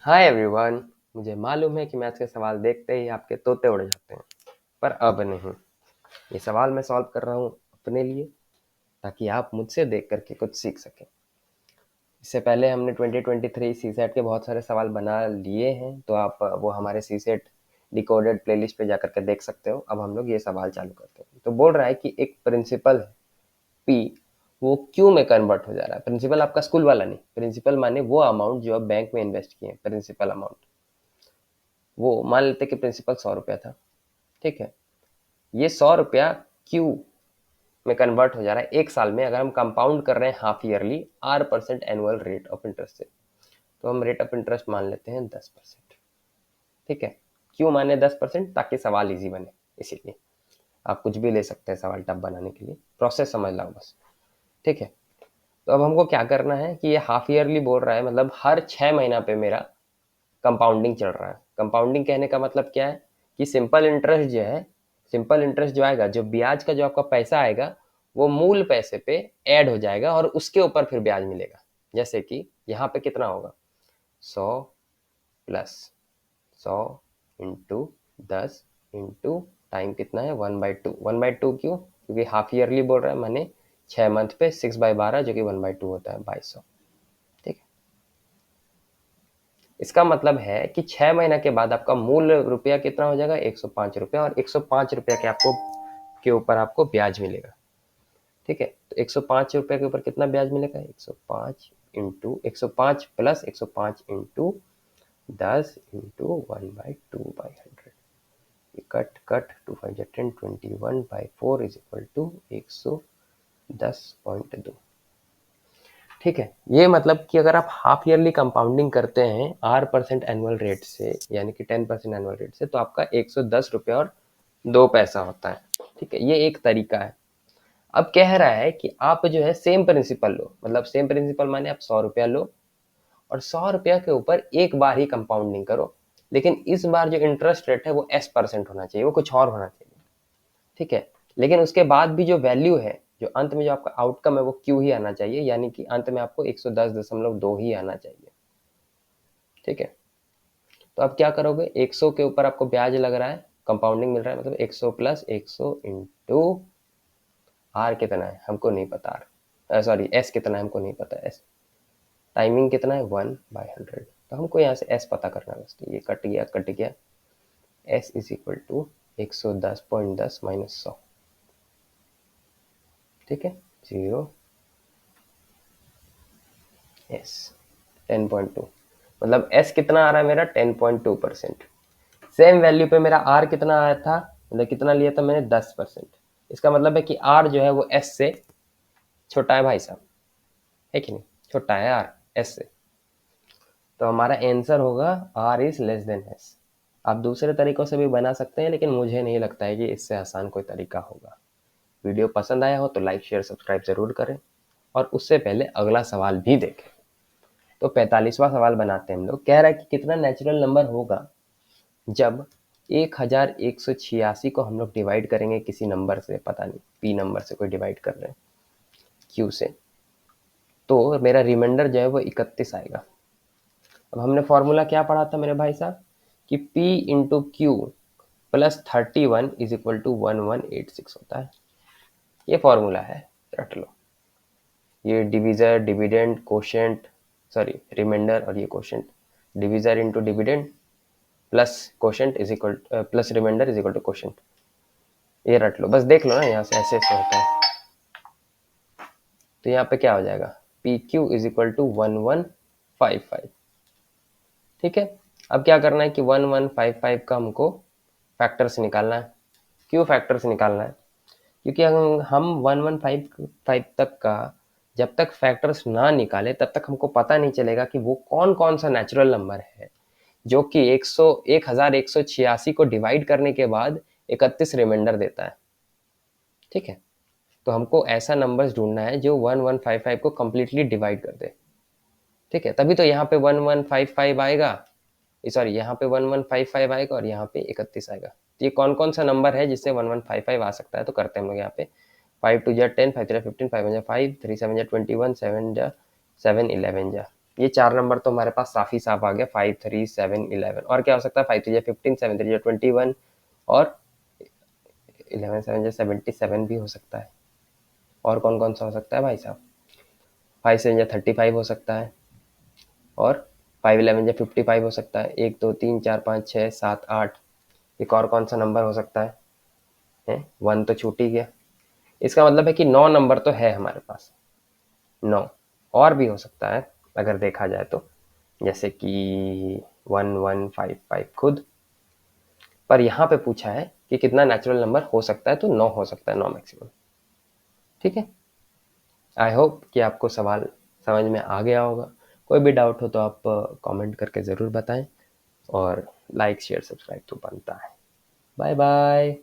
Hi everyone. मुझे मालूम है कि मैथ्स के सवाल देखते ही आपके तोते उड़ जाते हैं, पर अब नहीं। ये सवाल मैं सॉल्व कर रहा हूँ अपने लिए, ताकि आप मुझसे देख करके कुछ सीख सकें। इससे पहले हमने 2023 सीसेट के बहुत सारे सवाल बना लिए हैं, तो आप वो हमारे सीसेट डिकोडेड प्लेलिस्ट पे जाकर के देख सकते हो। अब हम लोग ये सवाल चालू करते हैं। तो बोल रहा है कि एक प्रिंसिपल है पी, वो क्यू में कन्वर्ट हो जा रहा है। प्रिंसिपल आपका स्कूल वाला नहीं, प्रिंसिपल माने वो अमाउंट जो आप बैंक में इन्वेस्ट किए हैं, प्रिंसिपल अमाउंट। वो मान लेते कि प्रिंसिपल 100 रुपया था, ठीक है। ये 100 रुपया क्यू में कन्वर्ट हो जा रहा है एक साल में, अगर हम कंपाउंड कर रहे हैं half yearly R% annual rate of interest से। तो हम रेट ऑफ इंटरेस्ट मान लेते हैं 10%, ठीक है। क्यों माने 10%? ताकि सवाल इजी बने, इसीलिए। आप कुछ भी ले सकते हैं सवाल टफ बनाने के लिए, प्रोसेस समझ लो बस, ठीक है। तो अब हमको क्या करना है कि ये हाफ ईयरली बोल रहा है, मतलब हर 6 महीना पे मेरा कंपाउंडिंग चल रहा है। कंपाउंडिंग कहने का मतलब क्या है कि सिंपल इंटरेस्ट जो है, सिंपल इंटरेस्ट जो आएगा, जो ब्याज का जो आपका पैसा आएगा, वो मूल पैसे पे ऐड हो जाएगा और उसके ऊपर फिर ब्याज मिलेगा। जैसे कि यहाँ पे कितना होगा, 100 प्लस 100 इंटू 10 इंटू टाइम कितना है 1/2। 1/2 क्यों? क्योंकि हाफ ईयरली बोल रहा है, माने 6 मंथ पे 6/12 जो कि 1/2 होता है 2200, ठीक है। इसका मतलब है कि 6 महीना के बाद आपका मूल रुपया कितना हो जाएगा, 105 रुपया, और 105 रुपया के आपको के ऊपर आपको ब्याज मिलेगा, ठीक है। तो 105 रुपये के ऊपर कितना ब्याज मिलेगा, 105 into 105 plus 105 into 10 into 1/2/100। Cut cut 2 5 10, 21/4 is equal to 110.2, ठीक है। ये मतलब कि अगर आप हाफ ईयरली कंपाउंडिंग करते हैं R% एनुअल रेट से, यानी कि 10% एनुअल रेट से, तो आपका 110 रुपया और 2 पैसा होता है, ठीक है। ये एक तरीका है। अब कह रहा है कि आप जो है सेम प्रिंसिपल लो, मतलब सेम प्रिंसिपल माने आप 100 रुपया लो और 100 रुपया के ऊपर एक बार ही कंपाउंडिंग करो, लेकिन इस बार जो इंटरेस्ट रेट है वो S% होना चाहिए, वो कुछ और होना चाहिए, ठीक है। लेकिन उसके बाद भी जो वैल्यू है, जो अंत में जो आपका आउटकम है, वो क्यू ही आना चाहिए, यानी कि अंत में आपको 110.2 ही आना चाहिए, ठीक है। तो अब क्या करोगे, 100 के ऊपर आपको ब्याज लग रहा है, कंपाउंडिंग मिल रहा है, मतलब 100 प्लस 100 इंटू आर कितना है हमको नहीं पता, सॉरी एस कितना है हमको नहीं पता, एस टाइमिंग कितना है 1/100। तो हमको यहाँ से एस पता करना है बस। तो ये कट गया कट गया, S is equal to 110.10 minus 100, ठीक है। 0 एस 10.2, मतलब एस कितना आ रहा है मेरा 10.2%। सेम वैल्यू पे मेरा आर कितना आया था, मतलब कितना लिया था मैंने 10%। इसका मतलब है कि आर जो है वो एस से छोटा है भाई साहब, है कि नहीं, छोटा है आर एस से। तो हमारा आंसर होगा R is less than S. आप दूसरे तरीकों से भी बना सकते हैं, लेकिन मुझे नहीं लगता है कि इससे आसान कोई तरीका होगा। वीडियो पसंद आया हो तो लाइक शेयर सब्सक्राइब जरूर करें, और उससे पहले अगला सवाल भी देखें। तो 45वां सवाल बनाते हैं हम लोग। कह रहा है कि कितना नेचुरल नंबर होगा जब 1186 को हम लोग डिवाइड करेंगे किसी नंबर से, पता नहीं पी नंबर से कोई डिवाइड कर रहे हैं क्यू से, तो मेरा रिमाइंडर जो है वो 31 आएगा। अब हमने फॉर्मूला क्या पढ़ा था मेरे भाई साहब, कि P into Q plus 31 is equal to 1186 होता है। ये फॉर्मूला है, रट लो। ये divisor dividend quotient, sorry remainder, और ये quotient, divisor into dividend plus quotient is equal plus remainder is equal to quotient. ये रट लो बस, देख लो ना यहाँ से ऐसे ऐसे होता है। तो यहाँ पे क्या हो जाएगा, P Q is equal to 1155, ठीक है। अब क्या करना है कि 1155 का हमको फैक्टर से निकालना है। क्यों फैक्टर से निकालना है? क्योंकि हम 1155 तक का जब तक फैक्टर्स ना निकाले, तब तक हमको पता नहीं चलेगा कि वो कौन कौन सा नेचुरल नंबर है जो कि 1186 को डिवाइड करने के बाद 31 रिमाइंडर देता है, ठीक है। तो हमको ऐसा नंबर्स ढूंढना है जो 1155 को कम्प्लीटली डिवाइड कर दे, ठीक है। तभी तो यहाँ पे 1155 आएगा, सॉरी यहाँ पे 1155 आएगा और यहाँ पे 31 आएगा। तो ये कौन कौन सा नंबर है जिससे 1155 आ सकता है? तो करते हैं हम लोग यहाँ पे 5 2 10, 5 3 15, 5 1 5, 3 7 21, 7 7 11 ये 4 नंबर तो हमारे पास साफ ही साफ आ गया, 5, 3, 7, 11। और क्या हो सकता है, 5 3 15, 7 3 21 और 11 7 77 भी हो सकता है। और कौन कौन सा हो सकता है भाई साहब, 5 7 35 हो सकता है, और 5 11 55 हो सकता है। 1 2 3 4 5 6 7 8। एक और कौन सा नंबर हो सकता है 1 तो छूट ही गया। इसका मतलब है कि 9 नंबर तो है हमारे पास, 9। और भी हो सकता है अगर देखा जाए तो, जैसे कि 1 1 5 5 खुद। पर यहाँ पे पूछा है कि कितना नेचुरल नंबर हो सकता है, तो 9 हो सकता है, 9 मैक्सिमम। ठीक है, आई होप कि आपको सवाल समझ में आ गया होगा। कोई भी डाउट हो तो आप कमेंट करके ज़रूर बताएं, और लाइक शेयर सब्सक्राइब तो बनता है। Bye bye.